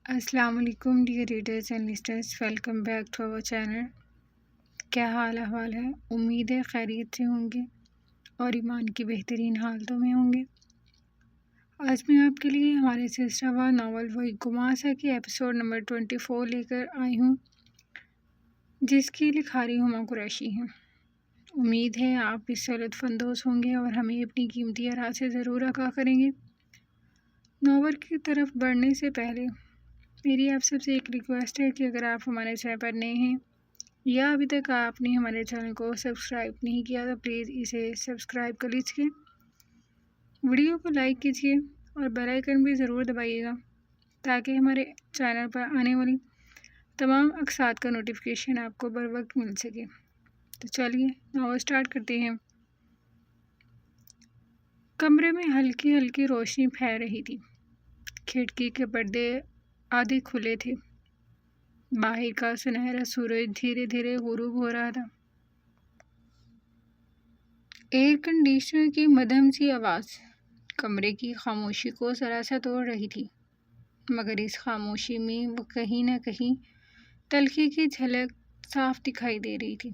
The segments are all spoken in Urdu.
السلام علیکم dear readers and listeners, welcome back to our channel. کیا حال احوال ہے؟ امید ہے خیریت سے ہوں گے اور ایمان کی بہترین حالتوں میں ہوں گے۔ آج میں آپ کے لیے ہمارے سلسلہ وار ناول وہی گماسا کی ایپیسوڈ نمبر 24 لے کر آئی ہوں، جس کی لکھاری ہما قریشی ہیں۔ امید ہے آپ اس سے لطف اندوز ہوں گے اور ہمیں اپنی قیمتی آراء سے ضرور آگاہ کریں گے۔ ناول کی طرف بڑھنے سے پہلے میری آپ سب سے ایک ریکویسٹ ہے کہ اگر آپ ہمارے چینل پر نئے ہیں یا ابھی تک آپ نے ہمارے چینل کو سبسکرائب نہیں کیا تو پلیز اسے سبسکرائب کر لیجیے، ویڈیو کو لائک کیجیے اور بیل آئیکن بھی ضرور دبائیے گا تاکہ ہمارے چینل پر آنے والی تمام اقساط کا نوٹیفیکیشن آپ کو بر وقت مل سکے۔ تو چلیے ناول سٹارٹ کرتے ہیں۔ کمرے میں ہلکی ہلکی روشنی پھیل رہی تھی، کھڑکی کے پردے آدھے کھلے تھے، باہر کا سنہرا سورج دھیرے دھیرے غروب ہو رہا تھا۔ ایئر کنڈیشنر کی مدھم سی آواز کمرے کی خاموشی کو ذرا سا توڑ رہی تھی، مگر اس خاموشی میں وہ کہیں نہ کہیں تلخی کی جھلک صاف دکھائی دے رہی تھی۔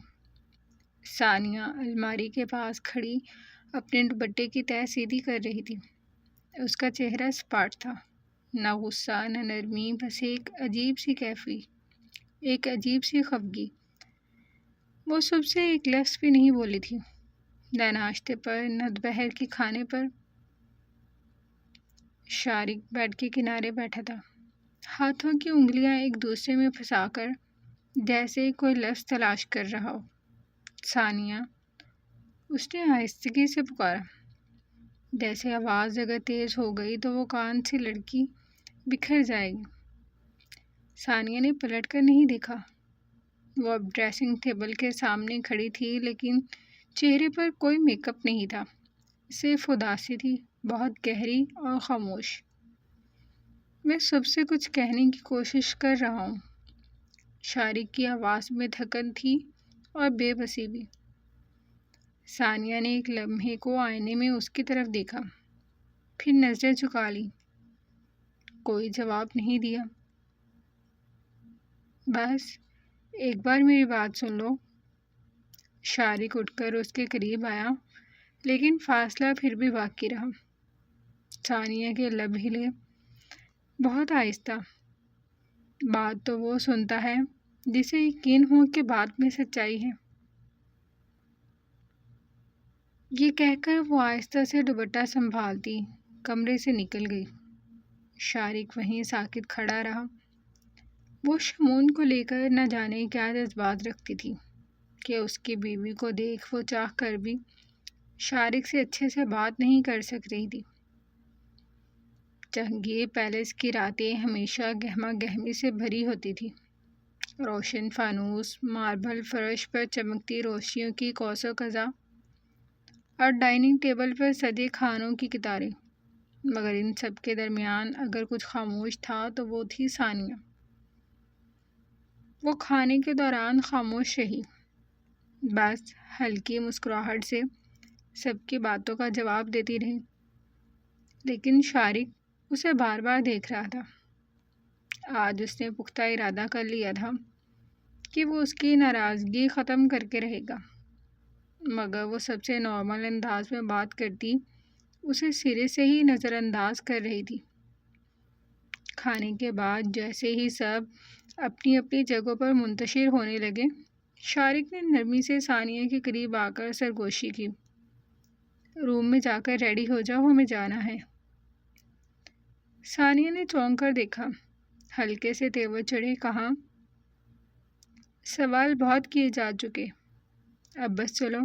ثانیہ الماری کے پاس کھڑی اپنے دوپٹے کی تہہ سیدھی کر رہی تھی۔ اس کا چہرہ سپاٹ تھا، نہ غصہ نہ نرمی، بس ایک عجیب سی کیفی، ایک عجیب سی خفگی۔ وہ صبح سے ایک لفظ بھی نہیں بولی تھی، نہ ناشتے پر نہ دوپہر کے کھانے پر۔ شارق بیڈ کے کنارے بیٹھا تھا، ہاتھوں کی انگلیاں ایک دوسرے میں پھنسا کر جیسے کوئی لفظ تلاش کر رہا ہو۔ ثانیہ، اس نے آہستگی سے پکارا، جیسے آواز اگر تیز ہو گئی تو وہ کان سے لڑکی بکھر جائے گی۔ ثانیہ نے پلٹ کر نہیں دیکھا، وہ اب ڈریسنگ ٹیبل کے سامنے کھڑی تھی، لیکن چہرے پر کوئی میک اپ نہیں تھا، صرف اداسی تھی، بہت گہری اور خاموش۔ میں سب سے کچھ کہنے کی کوشش کر رہا ہوں۔ شارق کی آواز میں تھکن تھی اور بے بسی بھی۔ ثانیہ نے ایک لمحے کو آئینے میں اس کی طرف دیکھا، پھر نظریں جھکا لی، کوئی جواب نہیں دیا۔ بس ایک بار میری بات سن لو۔ شارق اٹھ کر اس کے قریب آیا، لیکن فاصلہ پھر بھی باقی رہا۔ ثانیہ کے لب ہلے، بہت آہستہ۔ بات تو وہ سنتا ہے جسے یقین ہو کہ بات میں سچائی ہے۔ یہ کہہ کر وہ آہستہ سے دوپٹہ سنبھالتی کمرے سے نکل گئی۔ شارق وہیں ساکت کھڑا رہا۔ وہ شمعون کو لے کر نہ جانے کیا جذبات رکھتی تھی کہ اس کی بیوی کو دیکھ وہ چاہ کر بھی شارق سے اچھے سے بات نہیں کر سک رہی تھی۔ جہانگیر پیلس کی راتیں ہمیشہ گہما گہمی سے بھری ہوتی تھی، روشن فانوس، ماربل فرش پر چمکتی روشنیوں کی قوس و قزح اور ڈائننگ ٹیبل پر سجے کھانوں کی قطاریں، مگر ان سب کے درمیان اگر کچھ خاموش تھا تو وہ تھی ثانیہ۔ وہ کھانے کے دوران خاموش رہی، بس ہلکی مسکراہٹ سے سب کی باتوں کا جواب دیتی رہی، لیکن شارق اسے بار بار دیکھ رہا تھا۔ آج اس نے پختہ ارادہ کر لیا تھا کہ وہ اس کی ناراضگی ختم کر کے رہے گا، مگر وہ سب سے نارمل انداز میں بات کرتی اسے سرے سے ہی نظر انداز کر رہی تھی۔ کھانے کے بعد جیسے ہی سب اپنی اپنی جگہوں پر منتشر ہونے لگے، شارق نے نرمی سے ثانیہ کے قریب آ کر سرگوشی کی، روم میں جا کر ریڈی ہو جاؤ، ہمیں جانا ہے۔ ثانیہ نے چونک کر دیکھا، ہلکے سے تیور چڑھے کہا، سوال بہت کیے جا چکے، اب بس چلو۔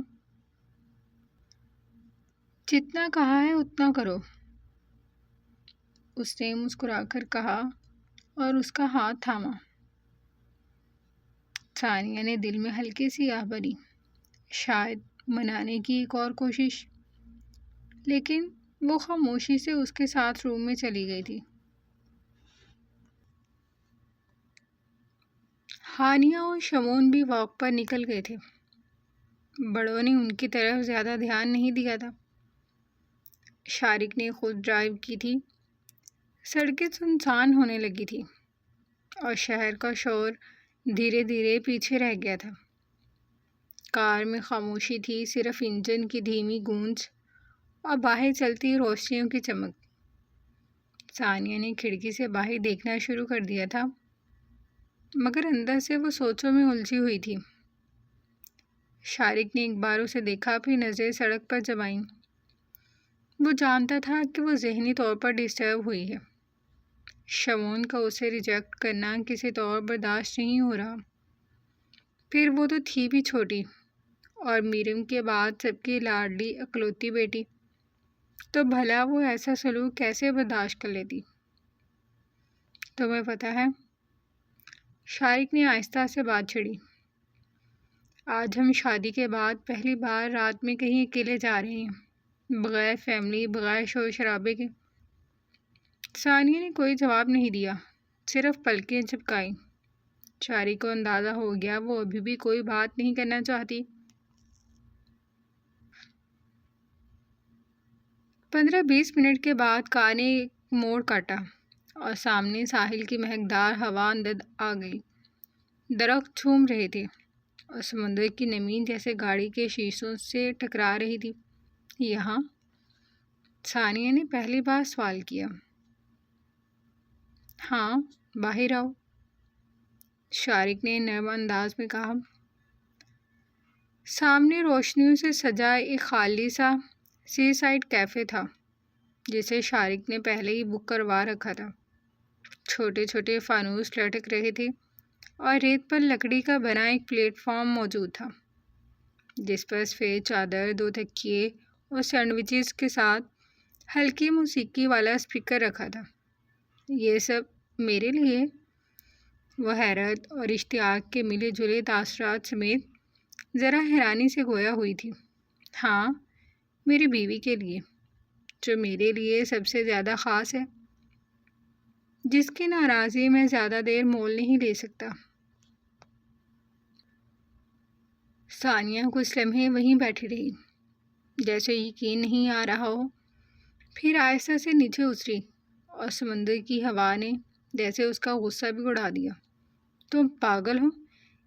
جتنا کہا ہے اتنا کرو، اس نے مسکرا کر کہا اور اس کا ہاتھ تھاما۔ ثانیہ نے دل میں ہلکی سی آہ بھری، شاید منانے کی ایک اور کوشش، لیکن وہ خاموشی سے اس کے ساتھ روم میں چلی گئی تھی۔ ہانیہ اور شمعون بھی واک پر نکل گئے تھے، بڑوں نے ان کی طرف زیادہ دھیان نہیں دیا تھا۔ شارق نے خود ڈرائیو کی تھی، سڑکیں سنسان ہونے لگی تھی، اور شہر کا شور دھیرے دھیرے پیچھے رہ گیا تھا۔ کار میں خاموشی تھی، صرف انجن کی دھیمی گونج اور باہر چلتی روشنیوں کی چمک۔ ثانیہ نے کھڑکی سے باہر دیکھنا شروع کر دیا تھا، مگر اندر سے وہ سوچوں میں الجھی ہوئی تھی۔ شارق نے ایک بار اسے دیکھا، پھر نظریں سڑک پر جمائیں۔ وہ جانتا تھا کہ وہ ذہنی طور پر ڈسٹرب ہوئی ہے۔ شمعون کا اسے ریجیکٹ کرنا کسی طور برداشت نہیں ہو رہا۔ پھر وہ تو تھی بھی چھوٹی، اور مریم کے بعد سب کی لاڈلی اکلوتی بیٹی، تو بھلا وہ ایسا سلوک کیسے برداشت کر لیتی؟ تمہیں پتہ ہے، شارق نے آہستہ سے بات چھڑی، آج ہم شادی کے بعد پہلی بار رات میں کہیں اکیلے جا رہے ہیں، بغیر فیملی، بغیر شور شرابے کے۔ ثانیہ نے کوئی جواب نہیں دیا، صرف پلکیں جھپکائیں۔ شارق کو اندازہ ہو گیا وہ ابھی بھی کوئی بات نہیں کرنا چاہتی۔ 15-20 منٹ کے بعد کار نے ایک موڑ کاٹا اور سامنے ساحل کی مہکدار ہوا اندر آ گئی۔ درخت جھوم رہے تھے اور سمندر کی نمی جیسے گاڑی کے شیشوں سے ٹکرا رہی تھی۔ یہاں؟ ثانیہ نے پہلی بار سوال کیا۔ ہاں، باہر آؤ، شارق نے نرم انداز میں کہا۔ سامنے روشنیوں سے سجا ایک خالی سا سی سائڈ کیفے تھا، جسے شارق نے پہلے ہی بک کروا رکھا تھا۔ چھوٹے چھوٹے فانوس لٹک رہے تھے اور ریت پر لکڑی کا بنا ایک پلیٹ فارم موجود تھا، جس پر سفید چادر، 2 تکیے اور سینڈوچز کے ساتھ ہلکی موسیقی والا اسپیکر رکھا تھا۔ یہ سب میرے لیے؟ وہ حیرت اور اشتیاق کے ملے جلے تاثرات سمیت ذرا حیرانی سے گویا ہوئی تھی۔ ہاں، میری بیوی کے لیے، جو میرے لیے سب سے زیادہ خاص ہے، جس کی ناراضی میں زیادہ دیر مول نہیں لے سکتا۔ ثانیہ کچھ لمحے وہیں بیٹھی رہی، جیسے یقین نہیں آ رہا ہو، پھر آہستہ سے نیچے اتری اور سمندر کی ہوا نے جیسے اس کا غصہ بھی اڑا دیا۔ تم پاگل ہو،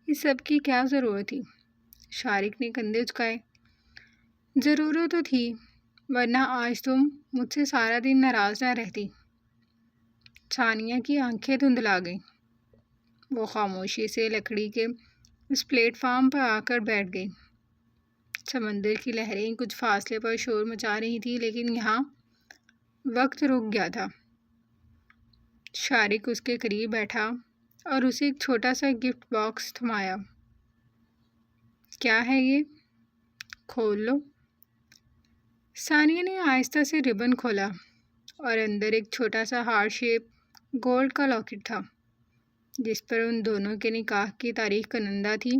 اس سب کی کیا ضرورت تھی؟ شارق نے کندھے جھکائے۔ ضرورت تو تھی، ورنہ آج تم مجھ سے سارا دن ناراض نہ رہتی۔ ثانیہ کی آنکھیں دھندلا گئیں۔ وہ خاموشی سے لکڑی کے اس پلیٹ فارم پر آ کر بیٹھ گئی۔ سمندر کی لہریں کچھ فاصلے پر شور مچا رہی تھی، لیکن یہاں وقت رک گیا تھا۔ شارق اس کے قریب بیٹھا اور اسے ایک چھوٹا سا گفٹ باکس تھمایا۔ کیا ہے یہ؟ کھول لو۔ ثانیہ نے آہستہ سے ربن کھولا اور اندر ایک چھوٹا سا ہارٹ شیپ گولڈ کا لاکٹ تھا، جس پر ان دونوں کے نکاح کی تاریخ کنندہ تھی،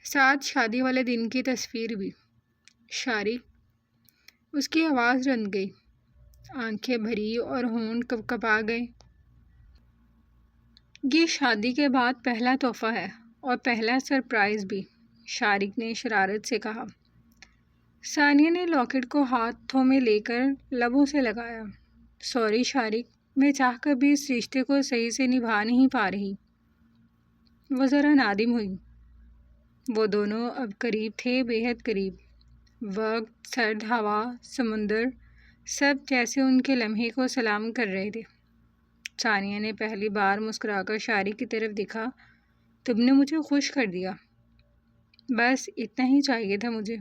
ساتھ شادی والے دن کی تصویر بھی۔ شارق، اس کی آواز رند گئی، آنکھیں بھری اور ہونٹ کپکپا گئے۔ یہ شادی کے بعد پہلا تحفہ ہے اور پہلا سرپرائز بھی، شارق نے شرارت سے کہا۔ ثانیہ نے لاکٹ کو ہاتھوں میں لے کر لبوں سے لگایا۔ سوری شارق، میں چاہ کر بھی اس رشتے کو صحیح سے نبھا نہیں پا رہی۔ وہ ذرا نادم ہوئی۔ وہ دونوں اب قریب تھے، بے حد قریب۔ وقت، سرد ہوا، سمندر، سب جیسے ان کے لمحے کو سلام کر رہے تھے۔ ثانیہ نے پہلی بار مسکرا کر شارق کی طرف دیکھا۔ تم نے مجھے خوش کر دیا، بس اتنا ہی چاہیے تھا مجھے۔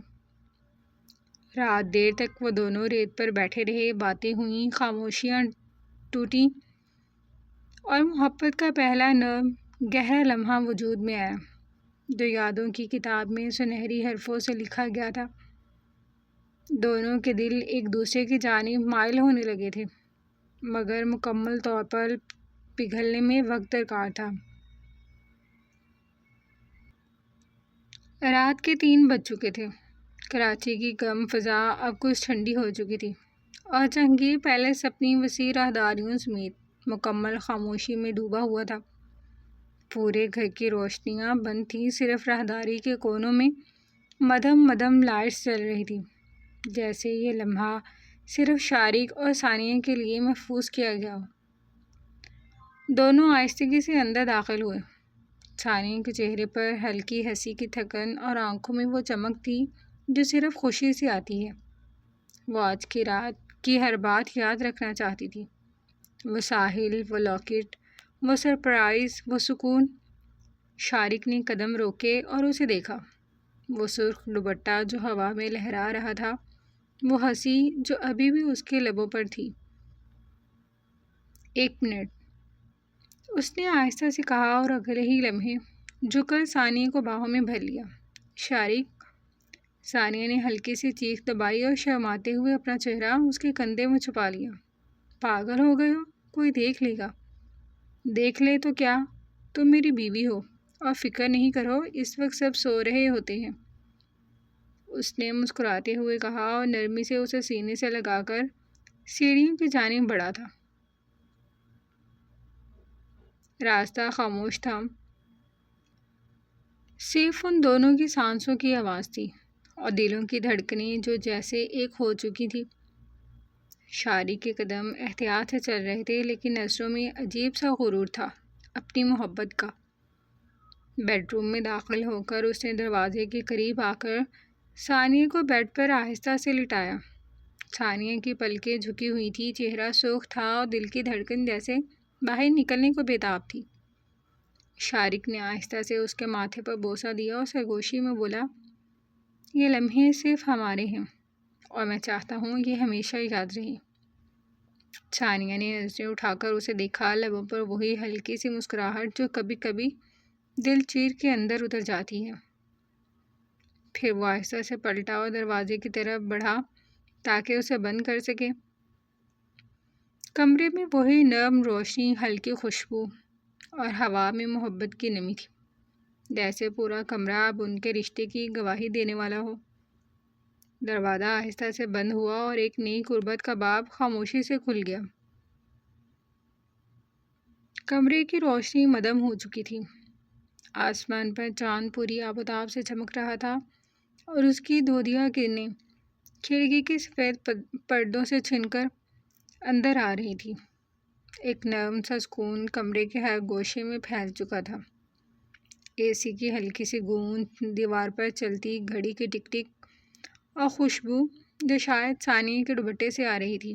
رات دیر تک وہ دونوں ریت پر بیٹھے رہے، باتیں ہوئیں، خاموشیاں ٹوٹیں، اور محبت کا پہلا نرم گہرا لمحہ وجود میں آیا، جو یادوں کی کتاب میں سنہری حرفوں سے لکھا گیا تھا۔ دونوں کے دل ایک دوسرے کی جانب مائل ہونے لگے تھے، مگر مکمل طور پر پگھلنے میں وقت درکار تھا۔ رات کے 3 بج چکے تھے۔ کراچی کی گرم فضا اب کچھ ٹھنڈی ہو چکی تھی، اور جہانگیر پیلس اپنی وسیع راہداریوں سمیت مکمل خاموشی میں ڈوبا ہوا تھا۔ پورے گھر کی روشنیاں بند تھیں، صرف راہداری کے کونوں میں مدھم مدھم لائٹس جل رہی تھیں، جیسے یہ لمحہ صرف شارق اور ثانیہ کے لیے محفوظ کیا گیا ہو۔ دونوں آہستگی سے اندر داخل ہوئے۔ ثانیہ کے چہرے پر ہلکی ہنسی کی تھکن اور آنکھوں میں وہ چمک تھی جو صرف خوشی سے آتی ہے۔ وہ آج کی رات کی ہر بات یاد رکھنا چاہتی تھی، وہ ساحل، وہ لاکٹ، وہ سرپرائز، وہ سکون۔ شارق نے قدم روکے اور اسے دیکھا، وہ سرخ دوپٹہ جو ہوا میں لہرا رہا تھا، وہ ہنسی جو ابھی بھی اس کے لبوں پر تھی۔ 1 منٹ، اس نے آہستہ سے کہا اور اگلے ہی لمحے جھک کر ثانیہ کو باہوں میں بھر لیا۔ شارق! ثانیہ نے ہلکی سی چیخ دبائی اور شرماتے ہوئے اپنا چہرہ اس کے کندھے میں چھپا لیا۔ پاگل ہو گئے ہو؟ کوئی دیکھ لے گا۔ دیکھ لے تو کیا، تم میری بیوی ہو، اور فکر نہیں کرو، اس وقت سب سو رہے ہوتے ہیں، اس نے مسکراتے ہوئے کہا اور نرمی سے اسے سینے سے لگا کر سیڑھیوں کی جانب بڑھا تھا۔ راستہ خاموش تھا، صرف ان دونوں کی سانسوں کی آواز تھی اور دلوں کی دھڑکنیں جو جیسے ایک ہو چکی تھی۔ شارق کے قدم احتیاط سے چل رہے تھے، لیکن نظروں میں عجیب سا غرور تھا، اپنی محبت کا۔ بیڈ روم میں داخل ہو کر اس نے دروازے کے قریب آ کر ثانیہ کو بیڈ پر آہستہ سے لٹایا۔ ثانیہ کی پلکیں جھکی ہوئی تھی، چہرہ سرخ تھا اور دل کی دھڑکن جیسے باہر نکلنے کو بےتاب تھی۔ شارق نے آہستہ سے اس کے ماتھے پر بوسہ دیا اور سرگوشی میں بولا، یہ لمحے صرف ہمارے ہیں اور میں چاہتا ہوں یہ ہمیشہ یاد رہیں۔ ثانیہ نے نظریں اٹھا کر اسے دیکھا، لبوں پر وہی ہلکی سی مسکراہٹ جو کبھی کبھی دل چیر کے اندر اتر جاتی ہے۔ پھر وہ آہستہ سے پلٹا اور دروازے کی طرف بڑھا تاکہ اسے بند کر سکے۔ کمرے میں وہی نرم روشنی، ہلکی خوشبو اور ہوا میں محبت کی نمی تھی، جیسے پورا کمرہ اب ان کے رشتے کی گواہی دینے والا ہو۔ دروازہ آہستہ سے بند ہوا اور ایک نئی قربت کا باب خاموشی سے کھل گیا۔ کمرے کی روشنی مدھم ہو چکی تھی، آسمان پر چاند پوری آب و تاب سے چمک رہا تھا اور اس کی دودھیا کرنیں کھڑکی کے سفید پردوں سے چھن کر اندر آ رہی تھی۔ ایک نرم سا سکون کمرے کے ہر گوشے میں پھیل چکا تھا۔ اے سی کی ہلکی سی گونج، دیوار پر چلتی گھڑی کی ٹک ٹک اور خوشبو جو شاید ثانیہ کے دوپٹے سے آ رہی تھی،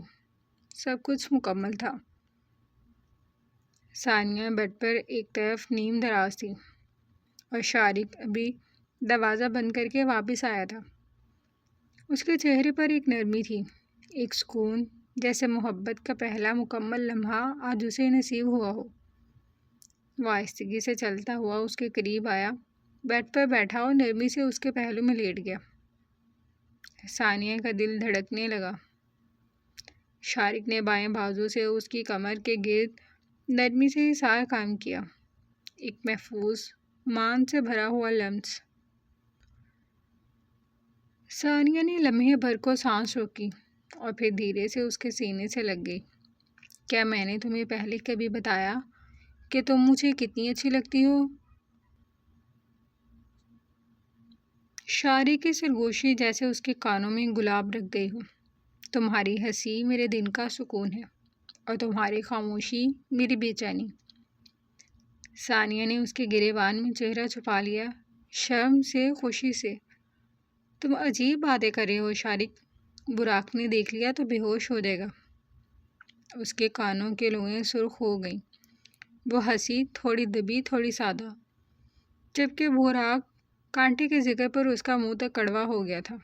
سب کچھ مکمل تھا۔ ثانیہ بیڈ پر ایک طرف نیم دراز تھی اور شارق ابھی دروازہ بند کر کے واپس آیا تھا۔ اس کے چہرے پر ایک نرمی تھی، ایک سکون، جیسے محبت کا پہلا مکمل لمحہ آج اسے نصیب ہوا ہو۔ وہ آہستگی سے چلتا ہوا اس کے قریب آیا، بیڈ پر بیٹھا اور نرمی سے اس کے پہلو میں لیٹ گیا۔ ثانیہ کا دل دھڑکنے لگا۔ شارق نے بائیں بازو سے اس کی کمر کے گرد نرمی سے احسار قائم کیا، ایک محفوظ، مان سے بھرا ہوا لمس۔ ثانیہ نے لمحے بھر کو سانس روکی اور پھر دھیرے سے اس کے سینے سے لگ گئی۔ کیا میں نے تمہیں پہلے کبھی بتایا کہ تم مجھے کتنی اچھی لگتی ہو؟ شارق کی سرگوشی جیسے اس کے کانوں میں گلاب رکھ گئی ہو۔ تمہاری ہنسی میرے دن کا سکون ہے اور تمہاری خاموشی میری بے چینی۔ ثانیہ نے اس کے گریبان میں چہرہ چھپا لیا، شرم سے، خوشی سے۔ تم عجیب باتیں کر رہے ہو شارق، براق نے دیکھ لیا تو بے ہوش ہو جائے گا۔ اس کے کانوں کے لوئیں سرخ ہو گئیں، وہ ہنسی، تھوڑی دبی، تھوڑی سادہ، جبکہ براق کانٹے کے ذکر پر اس کا منہ تک کڑوا ہو گیا تھا۔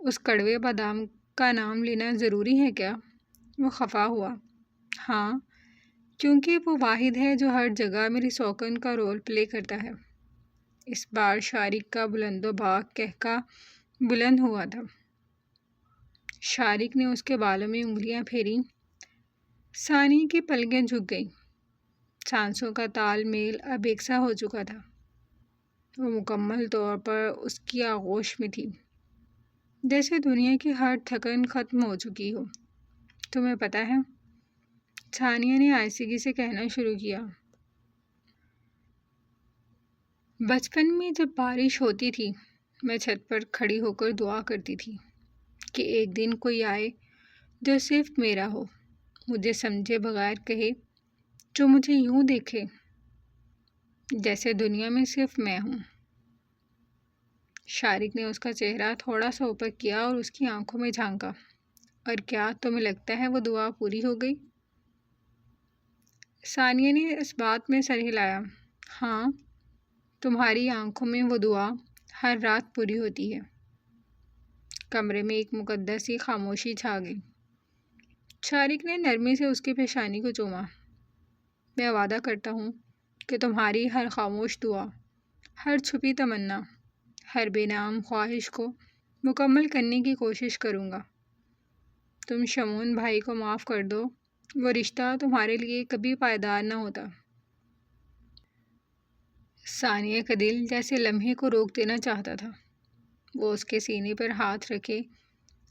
اس کڑوے بادام کا نام لینا ضروری ہے کیا؟ وہ خفا ہوا۔ ہاں، کیونکہ وہ واحد ہے جو ہر جگہ میری سوکن کا رول پلے کرتا ہے۔ اس بار شارق کا بلند و باق قہقہ بلند ہوا تھا۔ شارق نے اس کے بالوں میں انگلیاں پھیری، ثانیہ کی پلکیں جھک گئیں، سانسوں کا تال میل اب یکساں ہو چکا تھا۔ وہ مکمل طور پر اس کی آغوش میں تھی، جیسے دنیا کی ہر تھکن ختم ہو چکی ہو۔ تمہیں پتہ ہے، ثانیہ نے آہستگی سے کہنا شروع کیا، بچپن میں جب بارش ہوتی تھی میں چھت پر کھڑی ہو کر دعا کرتی تھی کہ ایک دن کوئی آئے جو صرف میرا ہو، مجھے سمجھے بغیر کہے جو مجھے یوں دیکھے جیسے دنیا میں صرف میں ہوں۔ شارق نے اس کا چہرہ تھوڑا سا اوپر کیا اور اس کی آنکھوں میں جھانکا۔ اور کیا تمہیں لگتا ہے وہ دعا پوری ہو گئی؟ ثانیہ نے اس بات میں سر ہلایا۔ ہاں، تمہاری آنکھوں میں وہ دعا ہر رات پوری ہوتی ہے۔ کمرے میں ایک مقدس سی خاموشی چھا گئی۔ شارق نے نرمی سے اس کی پیشانی کو چوما۔ میں وعدہ کرتا ہوں کہ تمہاری ہر خاموش دعا، ہر چھپی تمنا، ہر بے نام خواہش کو مکمل کرنے کی کوشش کروں گا۔ تم شمعون بھائی کو معاف کر دو، وہ رشتہ تمہارے لیے کبھی پائیدار نہ ہوتا۔ ثانیہ کا دل جیسے لمحے کو روک دینا چاہتا تھا۔ وہ اس کے سینے پر ہاتھ رکھے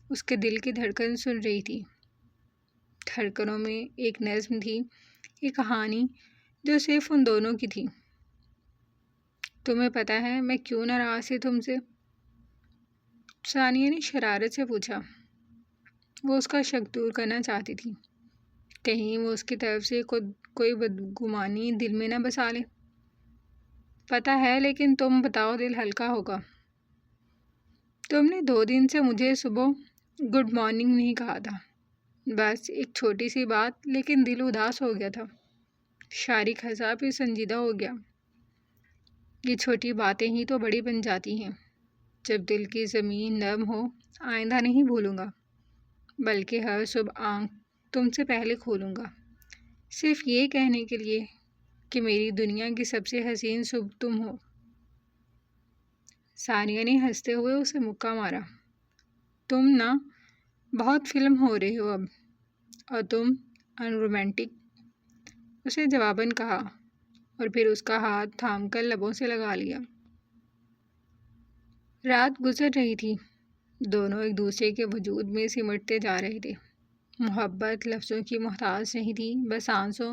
اس کے دل کی دھڑکن سن رہی تھی۔ دھڑکنوں میں ایک نظم تھی، ایک کہانی جو صرف ان دونوں کی تھی۔ تمہیں پتہ ہے میں کیوں ناراض تھی تم سے؟ ثانیہ نے شرارت سے پوچھا۔ وہ اس کا شک دور کرنا چاہتی تھی، کہیں وہ اس کی طرف سے کوئی بدگمانی دل میں نہ بسا لے۔ پتہ ہے، لیکن تم بتاؤ دل ہلکا ہوگا۔ تم نے 2 دن سے مجھے صبح گڈ مارننگ نہیں کہا تھا۔ بس ایک چھوٹی سی بات، لیکن دل اداس ہو گیا تھا۔ شارق ہنسا، پھر سنجیدہ ہو گیا۔ یہ چھوٹی باتیں ہی تو بڑی بن جاتی ہیں۔ جب دل کی زمین نرم ہو، آئندہ نہیں بھولوں گا، بلکہ ہر صبح آنکھ تم سے پہلے کھولوں گا، صرف یہ کہنے کے لیے کہ میری دنیا کی سب سے حسین صبح تم ہو۔ ثانیہ نے ہنستے ہوئے اسے مکہ مارا۔ تم نا بہت فلم ہو رہے ہو اب، اور تم ان رومانٹک، اسے جواباً کہا، اور پھر اس کا ہاتھ تھام کر لبوں سے لگا لیا۔ رات گزر رہی تھی، دونوں ایک دوسرے کے وجود میں سمٹتے جا رہے تھے۔ محبت لفظوں کی محتاج نہیں تھی، بس آنسوں،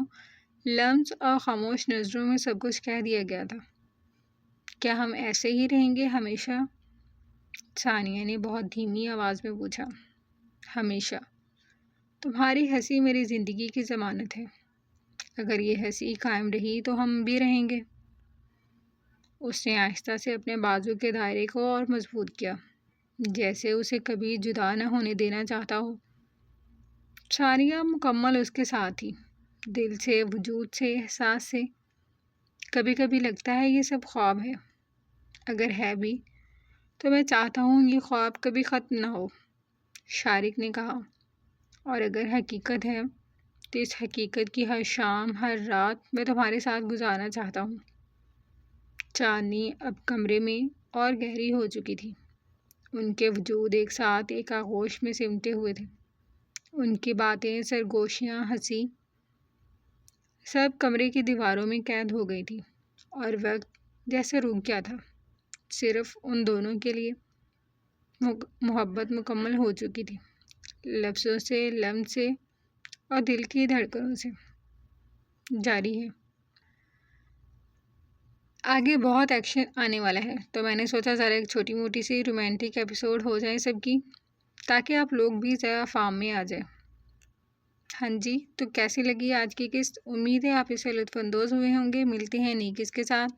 لمس اور خاموش نظروں میں سب کچھ کہہ دیا گیا تھا۔ کیا ہم ایسے ہی رہیں گے ہمیشہ؟ ثانیہ نے بہت دھیمی آواز میں پوچھا۔ ہمیشہ۔ تمہاری ہنسی میری زندگی کی ضمانت ہے۔ اگر یہ ہنسی قائم رہی تو ہم بھی رہیں گے۔ اس نے آہستہ سے اپنے بازو کے دائرے کو اور مضبوط کیا، جیسے اسے کبھی جدا نہ ہونے دینا چاہتا ہو۔ ثانیہ مکمل اس کے ساتھ تھی، دل سے، وجود سے، احساس سے۔ کبھی کبھی لگتا ہے یہ سب خواب ہے۔ اگر ہے بھی تو میں چاہتا ہوں یہ خواب کبھی ختم نہ ہو، شارق نے کہا۔ اور اگر حقیقت ہے تو اس حقیقت کی ہر شام، ہر رات میں تمہارے ساتھ گزارنا چاہتا ہوں۔ چاندنی اب کمرے میں اور گہری ہو چکی تھی۔ ان کے وجود ایک ساتھ ایک آغوش میں سمٹے ہوئے تھے۔ ان کی باتیں، سرگوشیاں، ہنسی، سب کمرے کی دیواروں میں قید ہو گئی تھی، اور وقت جیسے رک گیا تھا، صرف ان دونوں کے لیے۔ محبت مکمل ہو چکی تھی، لفظوں سے، لمس سے، اور دل کی دھڑکنوں سے۔ جاری ہے۔ آگے بہت ایکشن آنے والا ہے، تو میں نے سوچا ذرا ایک چھوٹی موٹی سی رومانٹک ایپیسوڈ ہو جائے سب کی، تاکہ آپ لوگ بھی ذرا فارم میں آ جائیں۔ ہاں جی، تو کیسی لگی آج کی قسط؟ امید ہے آپ اسے لطف اندوز ہوئے ہوں گے۔ ملتے ہیں نئی قسط کے ساتھ۔